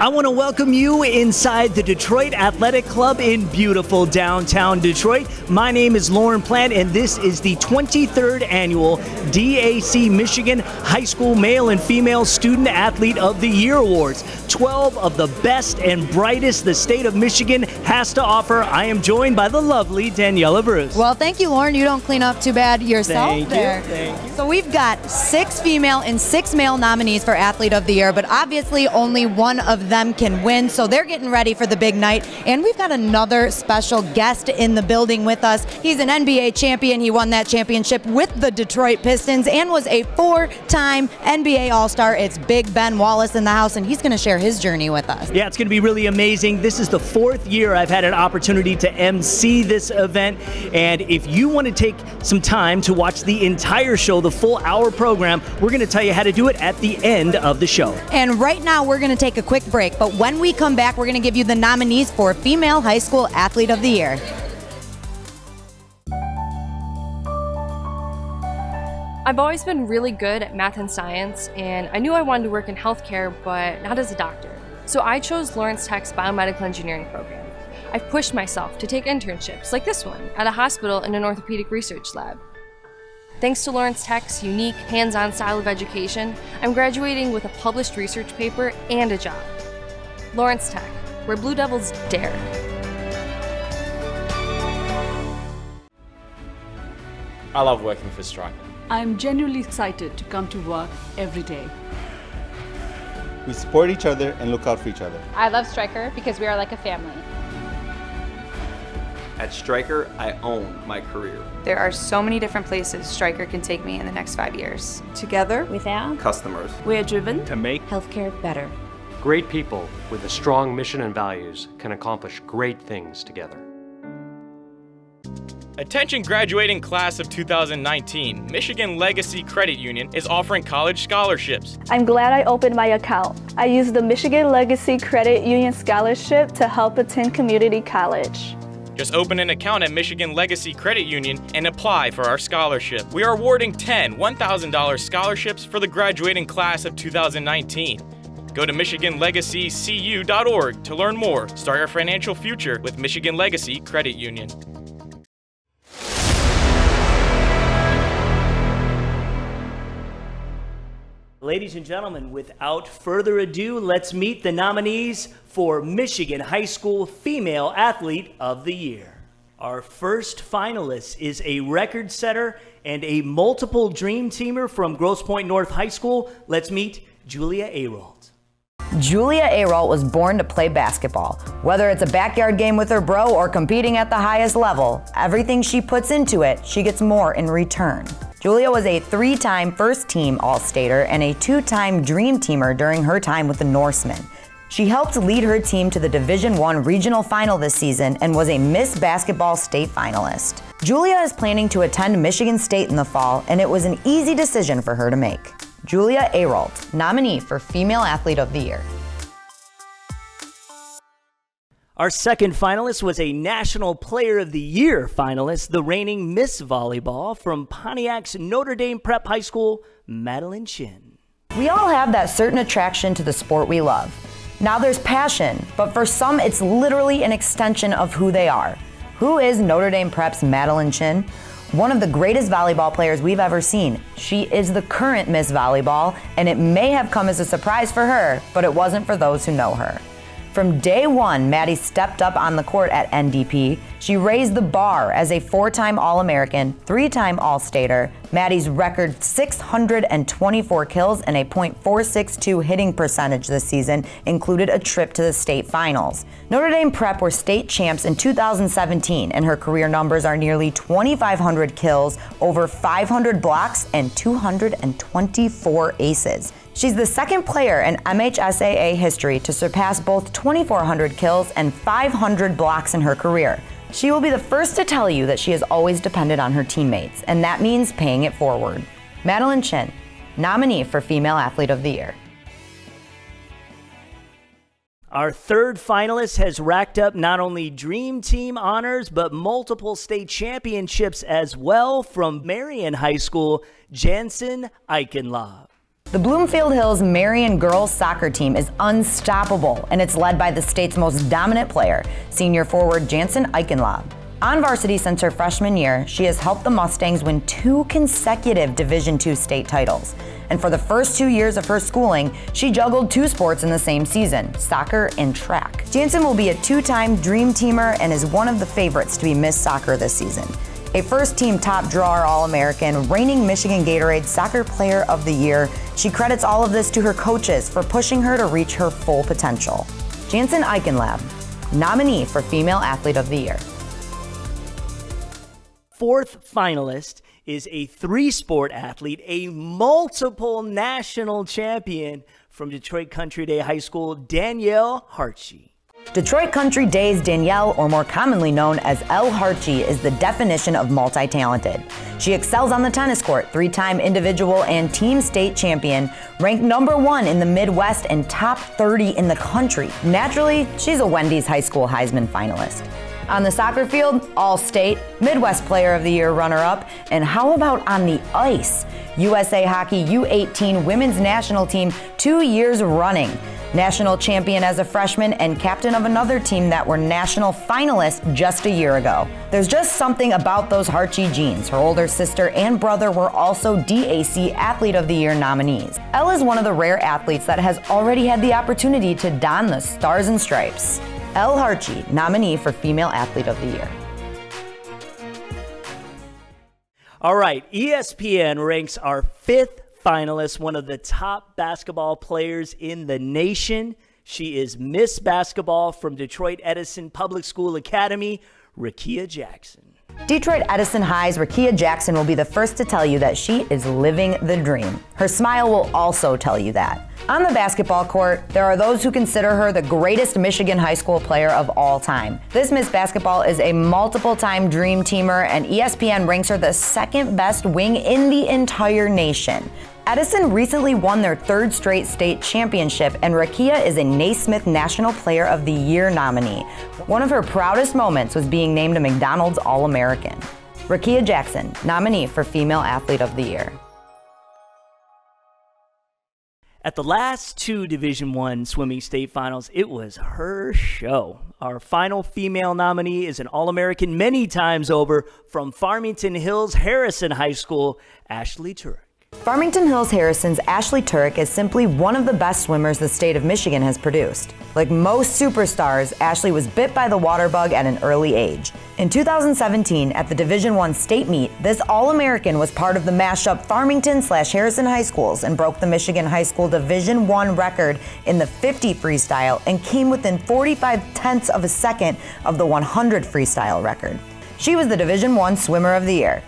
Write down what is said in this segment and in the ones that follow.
I want to welcome you inside the Detroit Athletic Club in beautiful downtown Detroit. My name is Lauren Plant, and this is the 23rd annual DAC Michigan High School Male and Female Student Athlete of the Year Awards. 12 of the best and brightest the state of Michigan has to offer. I am joined by the lovely Daniela Bruce. Well, thank you, Lauren. You don't clean up too bad yourself. Thank there. you. Thank you. So we've got 6 female and 6 male nominees for Athlete of the Year, but obviously only one of them can win, so they're getting ready for the big night. And we've got another special guest in the building with us. He's an NBA champion. He won that championship with the Detroit Pistons and was a 4-time NBA All-Star. It's Big Ben Wallace in the house, and he's going to share his journey with us. Yeah, it's going to be really amazing. This is the 4th year I've had an opportunity to MC this event, and if you want to take some time to watch the entire show, the full hour program, we're going to tell you how to do it at the end of the show. And right now we're going to take a quick break, but when we come back, we're going to give you the nominees for Female High School Athlete of the Year. I've always been really good at math and science, and I knew I wanted to work in healthcare, but not as a doctor. So I chose Lawrence Tech's biomedical engineering program. I've pushed myself to take internships, like this one, at a hospital in an orthopedic research lab. Thanks to Lawrence Tech's unique, hands-on style of education, I'm graduating with a published research paper and a job. Lawrence Tech, where Blue Devils dare. I love working for Stryker. I'm genuinely excited to come to work every day. We support each other and look out for each other. I love Stryker because we are like a family. At Stryker, I own my career. There are so many different places Stryker can take me in the next 5 years. Together with our customers, we are driven to make healthcare better. Great people with a strong mission and values can accomplish great things together. Attention graduating class of 2019, Michigan Legacy Credit Union is offering college scholarships. I'm glad I opened my account. I used the Michigan Legacy Credit Union Scholarship to help attend community college. Just open an account at Michigan Legacy Credit Union and apply for our scholarship. We are awarding 10 $1,000 scholarships for the graduating class of 2019. Go to MichiganLegacyCU.org to learn more. Start your financial future with Michigan Legacy Credit Union. Ladies and gentlemen, without further ado, let's meet the nominees for Michigan High School Female Athlete of the Year. Our first finalist is a record setter and a multiple dream teamer from Grosse Pointe North High School. Let's meet Julia Aralt. Julia Aralt was born to play basketball. Whether it's a backyard game with her bro or competing at the highest level, everything she puts into it, she gets more in return. Julia was a 3-time first-team All-Stater and a 2-time Dream Teamer during her time with the Norsemen. She helped lead her team to the Division I Regional Final this season and was a Miss Basketball State finalist. Julia is planning to attend Michigan State in the fall, and it was an easy decision for her to make. Julia Aralt, nominee for Female Athlete of the Year. Our second finalist was a National Player of the Year finalist, the reigning Miss Volleyball from Pontiac's Notre Dame Prep High School, MADELINE CHINN. We all have that certain attraction to the sport we love. Now there's passion, but for some it's literally an extension of who they are. Who is Notre Dame Prep's MADELINE CHINN? One of the greatest volleyball players we've ever seen. She is the current Miss Volleyball, and it may have come as a surprise for her, but it wasn't for those who know her. From day one, Maddie stepped up on the court at NDP. She raised the bar as a 4-time All-American, 3-time All-Stater. Maddie's record 624 kills and a .462 hitting percentage this season included a trip to the state finals. Notre Dame Prep were state champs in 2017, and her career numbers are nearly 2,500 kills, over 500 blocks, and 224 aces. She's the second player in MHSAA history to surpass both 2,400 kills and 500 blocks in her career. She will be the first to tell you that she has always depended on her teammates, and that means paying it forward. MADELINE CHINN, nominee for Female Athlete of the Year. Our third finalist has racked up not only Dream Team honors, but multiple state championships as well from Marion High School, Jansen Eichenlaub. The Bloomfield Hills Marion girls soccer team is unstoppable, and it's led by the state's most dominant player, senior forward Jansen Eichenlaub. On varsity since her freshman year, she has helped the Mustangs win 2 consecutive Division II state titles. And for the first 2 years of her schooling, she juggled 2 sports in the same season, soccer and track. Jansen will be a 2-time Dream Teamer and is one of the favorites to be Miss Soccer this season. A first-team top drawer All-American, reigning Michigan Gatorade Soccer Player of the Year, she credits all of this to her coaches for pushing her to reach her full potential. Jansen Eichenlaub, nominee for Female Athlete of the Year. 4th finalist is a 3-sport athlete, a multiple national champion from Detroit Country Day High School, Danielle Hartshey. Detroit Country Day's Danielle, or more commonly known as Elle Hartshey, is the definition of multi-talented. She excels on the tennis court, 3-time individual and team state champion, ranked #1 in the Midwest and top 30 in the country. Naturally, she's a Wendy's High School Heisman finalist. On the soccer field, All-State, Midwest Player of the Year runner-up, and how about on the ice? USA Hockey U18 Women's National Team 2 years running. National champion as a freshman and captain of another team that were national finalists just a year ago. There's just something about those Hartshey genes. Her older sister and brother were also DAC Athlete of the Year nominees. Elle is one of the rare athletes that has already had the opportunity to don the stars and stripes. Elle Hartshey, nominee for Female Athlete of the Year. All right, ESPN ranks our 5th finalist, one of the top basketball players in the nation. She is Miss Basketball from Detroit Edison Public School Academy, Rakia Jackson. Detroit Edison High's Rakia Jackson will be the first to tell you that she is living the dream. Her smile will also tell you that. On the basketball court, there are those who consider her the greatest Michigan high school player of all time. This Miss Basketball is a multiple-time Dream Teamer, and ESPN ranks her the 2nd best wing in the entire nation. Edison recently won their 3rd straight state championship, and Rakia is a Naismith National Player of the Year nominee. One of her proudest moments was being named a McDonald's All-American. Rakia Jackson, nominee for Female Athlete of the Year. At the last 2 Division I swimming state finals, it was her show. Our final female nominee is an All-American many times over from Farmington Hills Harrison High School, Ashley Turek. Farmington Hills Harrison's Ashley Turek is simply one of the best swimmers the state of Michigan has produced. Like most superstars, Ashley was bit by the water bug at an early age. In 2017, at the Division I state meet, this All-American was part of the mashup Farmington/Harrison High Schools and broke the Michigan High School Division I record in the 50 freestyle and came within 45/10 of a second of the 100 freestyle record. She was the Division I Swimmer of the Year.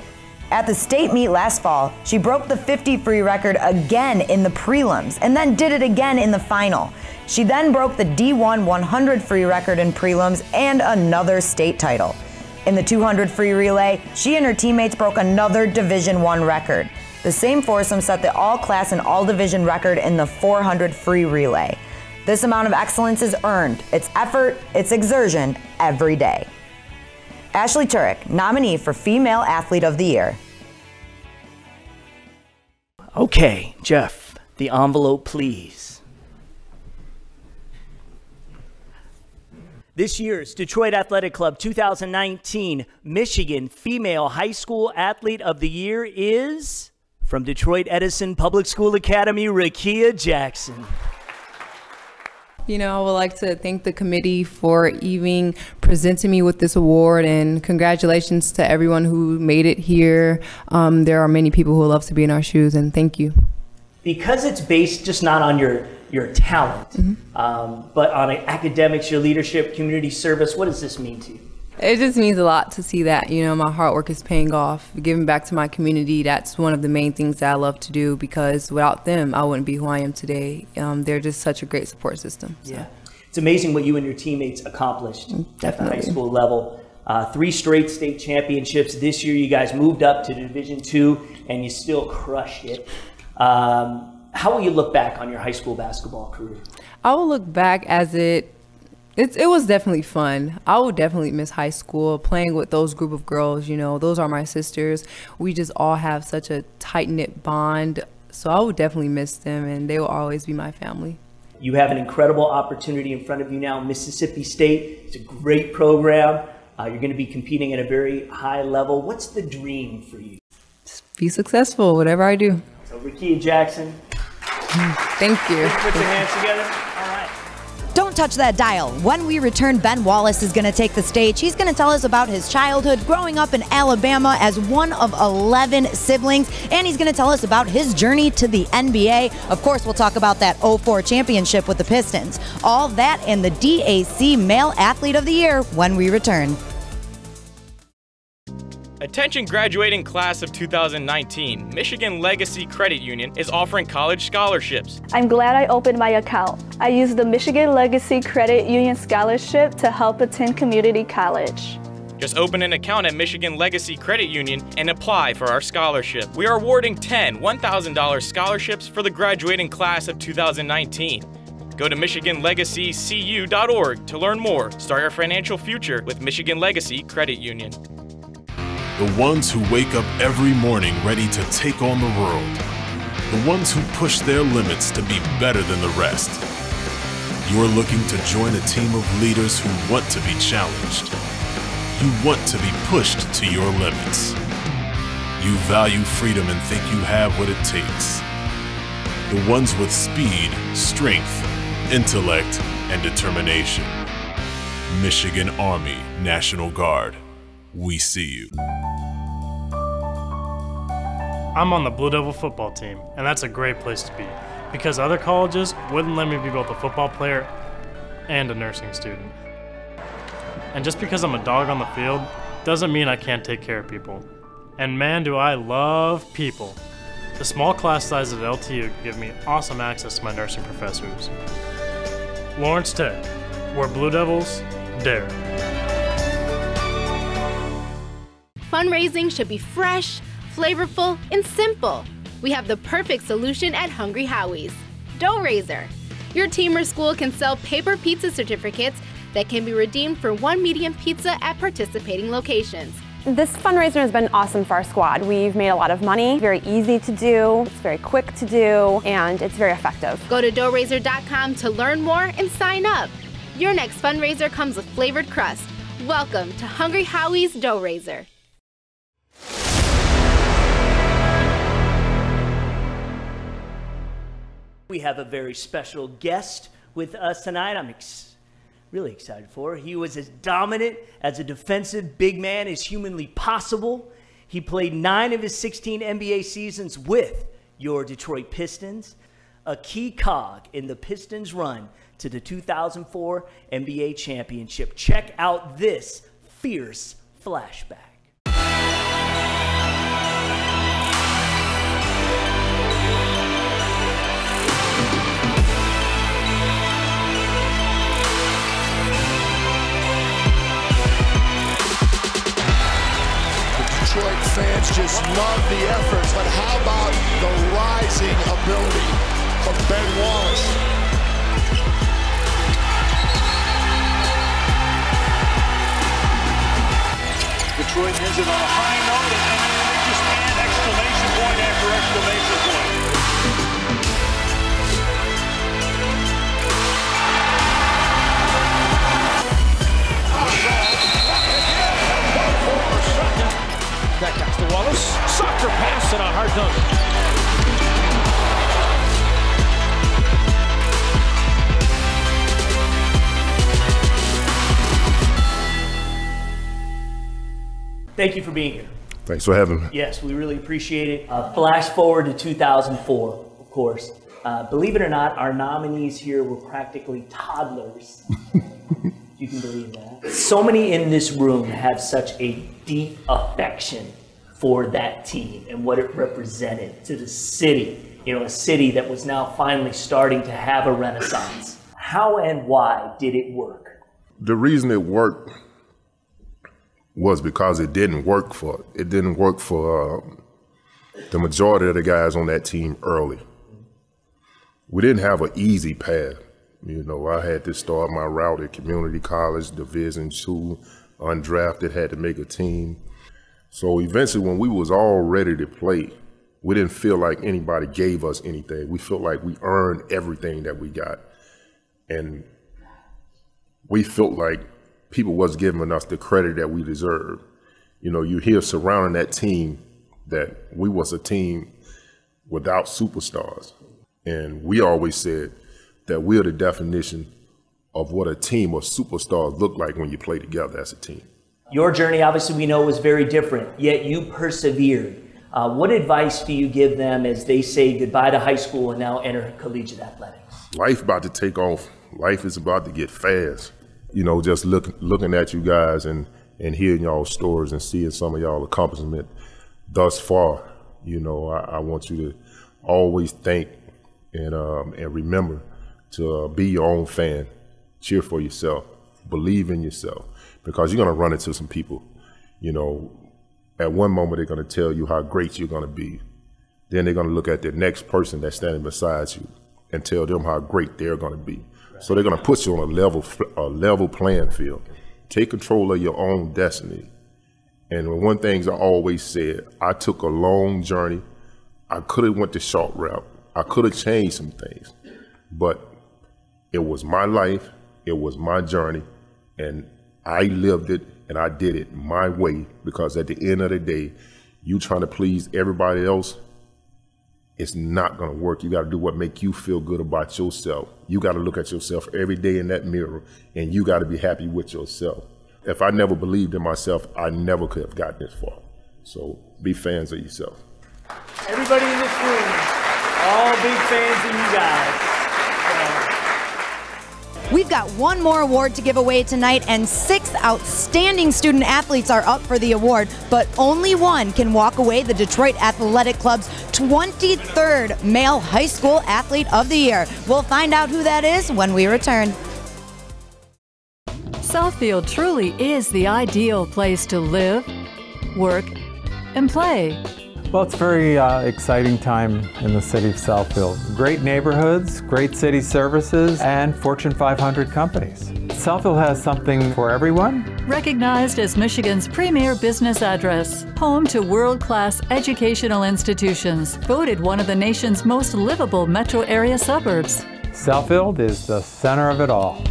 At the state meet last fall, she broke the 50 free record again in the prelims and then did it again in the final. She then broke the D1 100 free record in prelims and another state title. In the 200 free relay, she and her teammates broke another Division I record. The same foursome set the all-class and all-division record in the 400 free relay. This amount of excellence is earned. It's effort, it's exertion every day. Ashley Turek, nominee for Female Athlete of the Year. Okay, Jeff, the envelope, please. This year's Detroit Athletic Club 2019 Michigan Female High School Athlete of the Year is from Detroit Edison Public School Academy, Rakia Jackson. You know, I would like to thank the committee for even presenting me with this award, and congratulations to everyone who made it here. There are many people who love to be in our shoes, and thank you. Because it's based just not on your talent, but on academics, your leadership, community service, what does this mean to you? It just means a lot to see that, you know, my hard work is paying off. Giving back to my community, that's one of the main things that I love to do, because without them, I wouldn't be who I am today. They're just such a great support system. So. Yeah, it's amazing what you and your teammates accomplished at the high school level. 3 straight state championships. This year, you guys moved up to Division II, and you still crushed it. How will you look back on your high school basketball career? I will look back as it was definitely fun. I would definitely miss high school, playing with those group of girls. You know, those are my sisters. We just all have such a tight-knit bond, So I would definitely miss them, and they will always be my family. You have an incredible opportunity in front of you now. Mississippi State, it's a great program. You're going to be competing at a very high level. What's the dream for you? Just be successful, whatever I do. So Rakia Jackson. Thank you. Put your hands together. All right. Don't touch that dial. When we return, Ben Wallace is going to take the stage. He's going to tell us about his childhood, growing up in Alabama as one of 11 siblings, and he's going to tell us about his journey to the NBA. Of course, we'll talk about that 04 championship with the Pistons. All that and the DAC Male Athlete of the Year when we return. Attention graduating class of 2019, Michigan Legacy Credit Union is offering college scholarships. I'm glad I opened my account. I used the Michigan Legacy Credit Union Scholarship to help attend community college. Just open an account at Michigan Legacy Credit Union and apply for our scholarship. We are awarding 10 $1,000 scholarships for the graduating class of 2019. Go to MichiganLegacyCU.org to learn more. Start your financial future with Michigan Legacy Credit Union. The ones who wake up every morning ready to take on the world. The ones who push their limits to be better than the rest. You're looking to join a team of leaders who want to be challenged. You want to be pushed to your limits. You value freedom and think you have what it takes. The ones with speed, strength, intellect, and determination. Michigan Army National Guard. We see you. I'm on the Blue Devil football team, and that's a great place to be because other colleges wouldn't let me be both a football player and a nursing student. And just because I'm a dog on the field doesn't mean I can't take care of people. And man, do I love people. The small class size at LTU give me awesome access to my nursing professors. Lawrence Tech, where Blue Devils dare. Fundraising should be fresh, flavorful, and simple. We have the perfect solution at Hungry Howie's. Dough Raiser. Your team or school can sell paper pizza certificates that can be redeemed for one medium pizza at participating locations. This fundraiser has been awesome for our squad. We've made a lot of money, very easy to do, it's very quick to do, and it's very effective. Go to doughraiser.com to learn more and sign up. Your next fundraiser comes with flavored crust. Welcome to Hungry Howie's Dough Raiser. We have a very special guest with us tonight. I'm really excited for her. He was as dominant as a defensive big man as humanly possible. He played 9 of his 16 NBA seasons with your Detroit Pistons, a key cog in the Pistons' run to the 2004 NBA championship. Check out this fierce flashback. Detroit fans just love the efforts, but how about the rising ability of Ben Wallace? Detroit ends it on a high note, and they just add exclamation point after exclamation point. That comes to Wallace. Softer pass and a hard dunk. Thank you for being here. Thanks for having me. Yes, we really appreciate it. Flash forward to 2004, of course. Believe it or not, our nominees here were practically toddlers. You can believe that. So many in this room have such a deep affection for that team and what it represented to the city. You know, a city that was now finally starting to have a renaissance. How and why did it work? The reason it worked was because it didn't work for the majority of the guys on that team early. We didn't have an easy path. You know, I had to start my route at community college, Division II, undrafted, had to make a team. So eventually when we was all ready to play, We didn't feel like anybody gave us anything. We felt like we earned everything that we got. And we felt like people was giving us the credit that we deserved. You know, you hear surrounding that team that we was a team without superstars. And we always said that we're the definition of what a team of superstars look like when you play together as a team. Your journey, obviously, we know was very different, yet you persevered. What advice do you give them as they say goodbye to high school and now enter collegiate athletics? Life about to take off. Life is about to get fast. You know, just looking at you guys and hearing y'all's stories and seeing some of y'all accomplishment thus far, you know, I want you to always think and remember to be your own fan. Cheer for yourself. Believe in yourself, because you're going to run into some people, you know, at one moment they're going to tell you how great you're going to be. Then they're going to look at the next person that's standing beside you and tell them how great they're going to be. So they're going to put you on a level playing field. Take control of your own destiny. And one thing I always said, I took a long journey. I could have went the short route. I could have changed some things, but it was my life. It was my journey, and I lived it, and I did it my way, because at the end of the day, you trying to please everybody else, it's not going to work. You got to do what make you feel good about yourself. You got to look at yourself every day in that mirror, and you got to be happy with yourself. If I never believed in myself, I never could have gotten this far. So be fans of yourself. Everybody in this room, all big fans of you guys. We've got one more award to give away tonight, and 6 outstanding student athletes are up for the award, but only one can walk away the Detroit Athletic Club's 23rd Male High School Athlete of the Year. We'll find out who that is when we return. Southfield truly is the ideal place to live, work, and play. Well, it's a very exciting time in the city of Southfield. Great neighborhoods, great city services, and Fortune 500 companies. Southfield has something for everyone. Recognized as Michigan's premier business address, home to world-class educational institutions, voted one of the nation's most livable metro area suburbs. Southfield is the center of it all.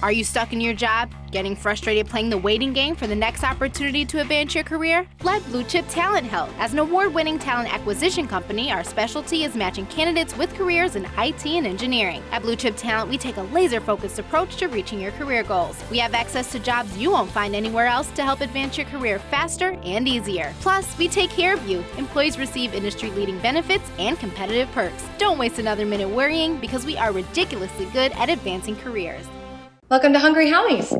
Are you stuck in your job? Getting frustrated playing the waiting game for the next opportunity to advance your career? Let Blue Chip Talent help. As an award-winning talent acquisition company, our specialty is matching candidates with careers in IT and engineering. At Blue Chip Talent, we take a laser-focused approach to reaching your career goals. We have access to jobs you won't find anywhere else to help advance your career faster and easier. Plus, we take care of you. Employees receive industry-leading benefits and competitive perks. Don't waste another minute worrying, because we are ridiculously good at advancing careers. Welcome to Hungry Howie's.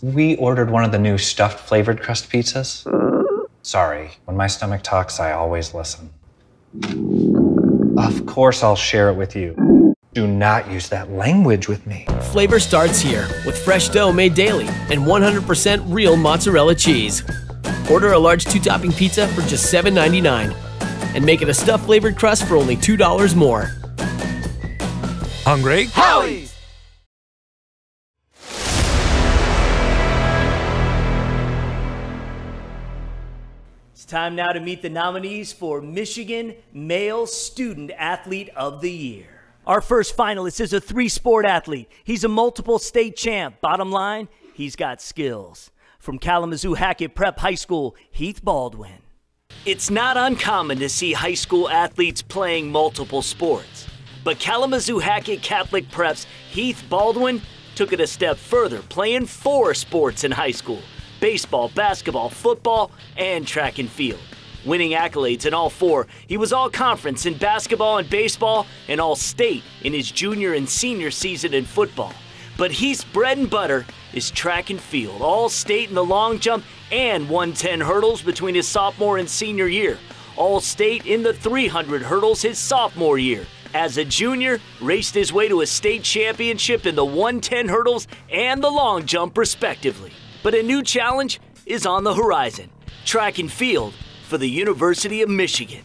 We ordered one of the new stuffed flavored crust pizzas. Sorry, when my stomach talks, I always listen. Of course I'll share it with you. Do not use that language with me. Flavor starts here with fresh dough made daily and 100% real mozzarella cheese. Order a large 2-topping pizza for just $7.99 and make it a stuffed flavored crust for only $2 more. Hungry Howie's! Time now to meet the nominees for Michigan Male Student Athlete of the Year. Our first finalist is a 3-sport athlete. He's a multiple state champ. Bottom line, he's got skills. From Kalamazoo Hackett Prep High School, Heath Baldwin. It's not uncommon to see high school athletes playing multiple sports, but Kalamazoo Hackett Catholic Prep's Heath Baldwin took it a step further, playing 4 sports in high school: baseball, basketball, football, and track and field. Winning accolades in all 4, he was all-conference in basketball and baseball and all-state in his junior and senior season in football. But Heath's bread and butter is track and field, all-state in the long jump and 110 hurdles between his sophomore and senior year, all-state in the 300 hurdles his sophomore year. As a junior, raced his way to a state championship in the 110 hurdles and the long jump respectively. But a new challenge is on the horizon: track and field for the University of Michigan.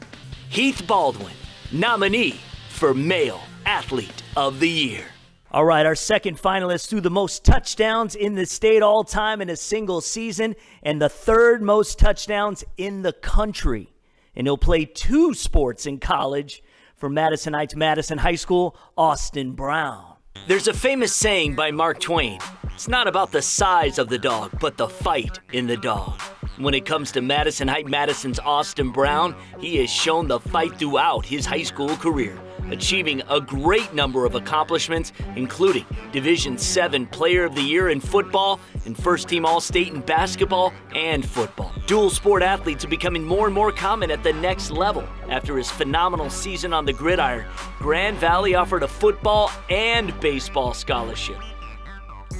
Heath Baldwin, nominee for Male Athlete of the Year. All right, our second finalist threw the most touchdowns in the state all time in a single season and the third most touchdowns in the country. And he'll play 2 sports in college. From Madison Heights Madison High School, Austin Brown. There's a famous saying by Mark Twain. It's not about the size of the dog, but the fight in the dog. When it comes to Madison Heights Madison's Austin Brown, he has shown the fight throughout his high school career, achieving a great number of accomplishments, including Division VII Player of the Year in football and First Team All-State in basketball and football. Dual sport athletes are becoming more and more common at the next level. After his phenomenal season on the gridiron, Grand Valley offered a football and baseball scholarship.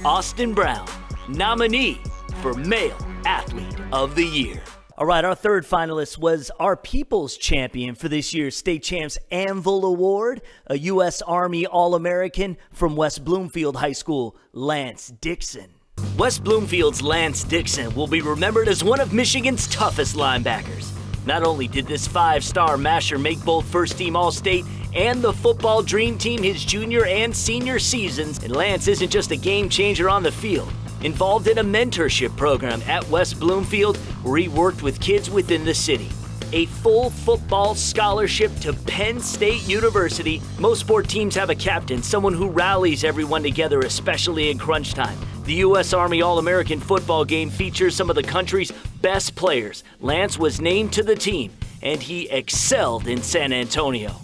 Austin Brown, nominee for Male Athlete of the Year. All right, our third finalist was our People's Champion for this year's State Champs Anvil Award, a U.S. Army All-American from West Bloomfield High School, Lance Dixon. West Bloomfield's Lance Dixon will be remembered as one of Michigan's toughest linebackers. Not only did this 5-star masher make both first-team All-State and the football dream team his junior and senior seasons, and Lance isn't just a game changer on the field. Involved in a mentorship program at West Bloomfield where he worked with kids within the city. A full football scholarship to Penn State University. Most sport teams have a captain, someone who rallies everyone together, especially in crunch time. The U.S. Army All-American football game features some of the country's best players. Lance was named to the team, and he excelled in San Antonio.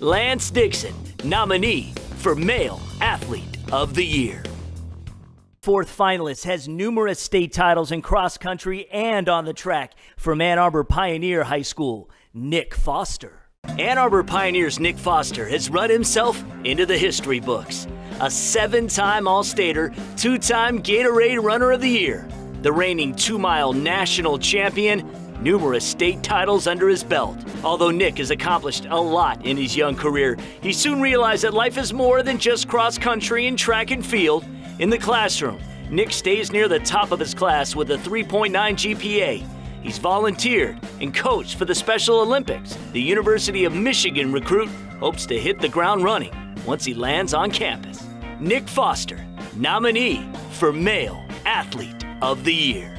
Lance Dixon, nominee for Male Athlete of the Year. Fourth finalist has numerous state titles in cross country and on the track. From Ann Arbor Pioneer High School, Nick Foster. Ann Arbor Pioneer's Nick Foster has run himself into the history books. A 7-time All-Stater, 2-time Gatorade Runner of the Year, the reigning 2-mile national champion, numerous state titles under his belt. Although Nick has accomplished a lot in his young career, he soon realized that life is more than just cross country and track and field. In the classroom, Nick stays near the top of his class with a 3.9 GPA. He's volunteered and coached for the Special Olympics. The University of Michigan recruit hopes to hit the ground running once he lands on campus. Nick Foster, nominee for Male Athlete of the Year.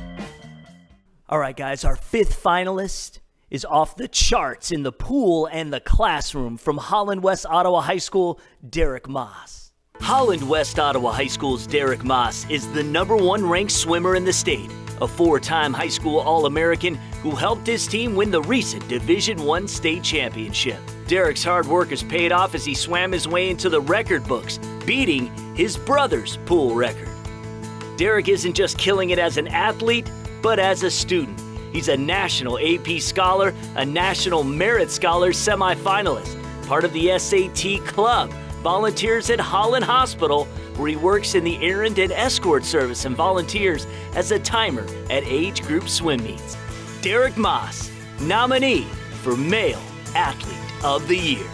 All right, guys, our fifth finalist is off the charts in the pool and the classroom. From Holland West Ottawa High School, Derek Moss. Holland West Ottawa High School's Derek Moss is the #1 ranked swimmer in the state, a 4-time high school All-American who helped his team win the recent Division I state championship. Derek's hard work has paid off as he swam his way into the record books, beating his brother's pool record. Derek isn't just killing it as an athlete, but as a student. He's a National AP Scholar, a National Merit Scholar semifinalist, part of the SAT Club, volunteers at Holland Hospital, where he works in the errand and escort service and volunteers as a timer at age group swim meets. Derek Moss, nominee for Male Athlete of the Year.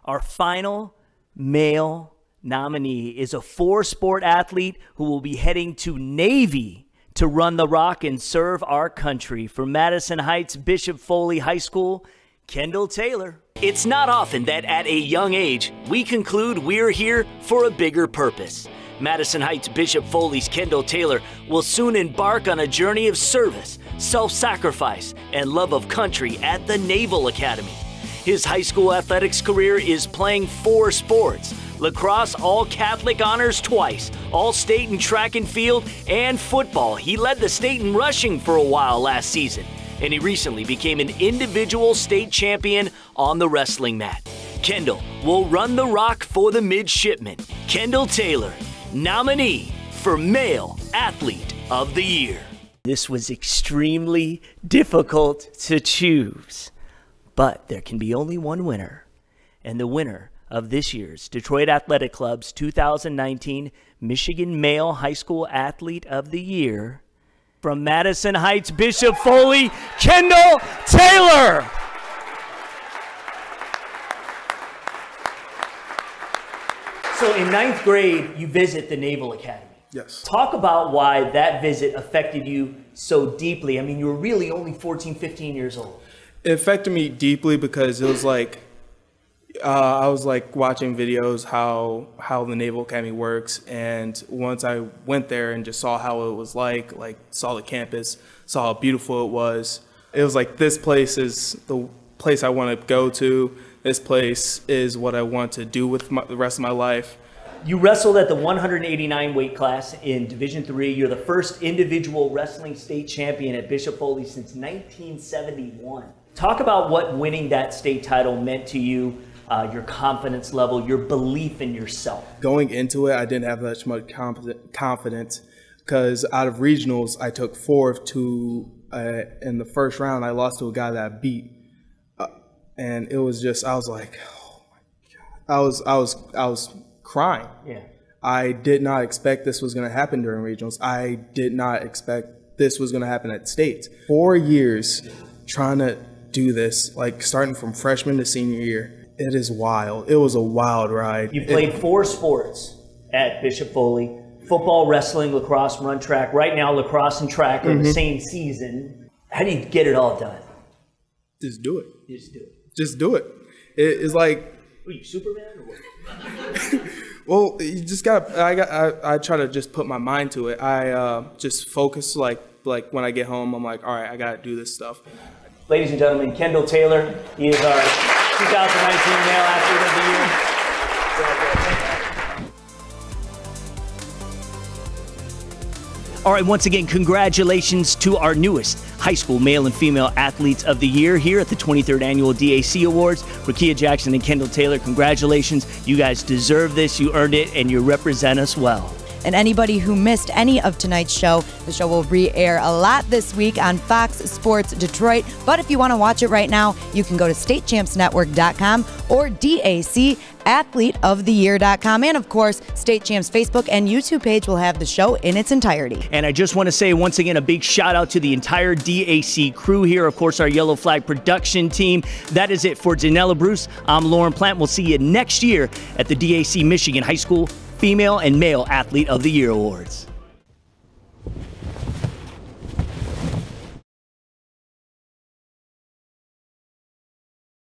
Our final male nominee is a 4-sport athlete who will be heading to Navy to run the rock and serve our country. From Madison Heights Bishop Foley High School, Kendall Taylor. It's not often that at a young age, we conclude we're here for a bigger purpose. Madison Heights Bishop Foley's Kendall Taylor will soon embark on a journey of service, self-sacrifice, and love of country at the Naval Academy. His high school athletics career is playing 4 sports: lacrosse, all Catholic honors twice, all state in track and field, and football. He led the state in rushing for a while last season, and he recently became an individual state champion on the wrestling mat. Kendall will run the rock for the midshipmen. Kendall Taylor, nominee for Male Athlete of the Year. This was extremely difficult to choose, but there can be only one winner, and the winner of this year's Detroit Athletic Club's 2019 Michigan Male High School Athlete of the Year, from Madison Heights Bishop Foley, Kendall Taylor. So in 9th grade, you visit the Naval Academy. Yes. Talk about why that visit affected you so deeply. I mean, you were really only 14, 15 years old. It affected me deeply because it was like, I was like watching videos how the Naval Academy works, and once I went there and just saw how it was like saw the campus, saw how beautiful it was like, this place is the place I want to go to. This place is what I want to do with the rest of my life. You wrestled at the 189 weight class in Division III. You're the first individual wrestling state champion at Bishop Foley since 1971. Talk about what winning that state title meant to you, your confidence level, your belief in yourself. Going into it, I didn't have that much confidence because out of regionals, I took 4th to, in the first round, I lost to a guy that I beat. And it was just, I was like, oh my God. I was crying. Yeah. I did not expect this was going to happen during regionals. I did not expect this was going to happen at states. 4 years trying to do this, like starting from freshman to senior year. It is wild. It was a wild ride. You played 4 sports at Bishop Foley: football, wrestling, lacrosse, run track. Right now, lacrosse and track are the same season. How do you get it all done? Just do it. Just do it. Just do it. It's like, are you Superman or what? well, you just got. I try to just put my mind to it. I just focus. Like when I get home, I'm like, all right, I gotta do this stuff. Ladies and gentlemen, Kendel Taylor. He is our 2019 Male Athlete of the Year. All right, once again, congratulations to our newest high school male and female athletes of the year here at the 23rd Annual DAC Awards. Rakia Jackson and Kendel Taylor, congratulations. You guys deserve this, you earned it, and you represent us well. And anybody who missed any of tonight's show, the show will re-air a lot this week on Fox Sports Detroit. But if you want to watch it right now, you can go to statechampsnetwork.com or DACathleteoftheyear.com. And of course, State Champs Facebook and YouTube page will have the show in its entirety. And I just want to say once again a big shout out to the entire DAC crew here. Of course, our Yellow Flag production team. That is it for Janella Bruce. I'm Lauren Plant. We'll see you next year at the DAC Michigan High School Female and Male Athlete of the Year Awards.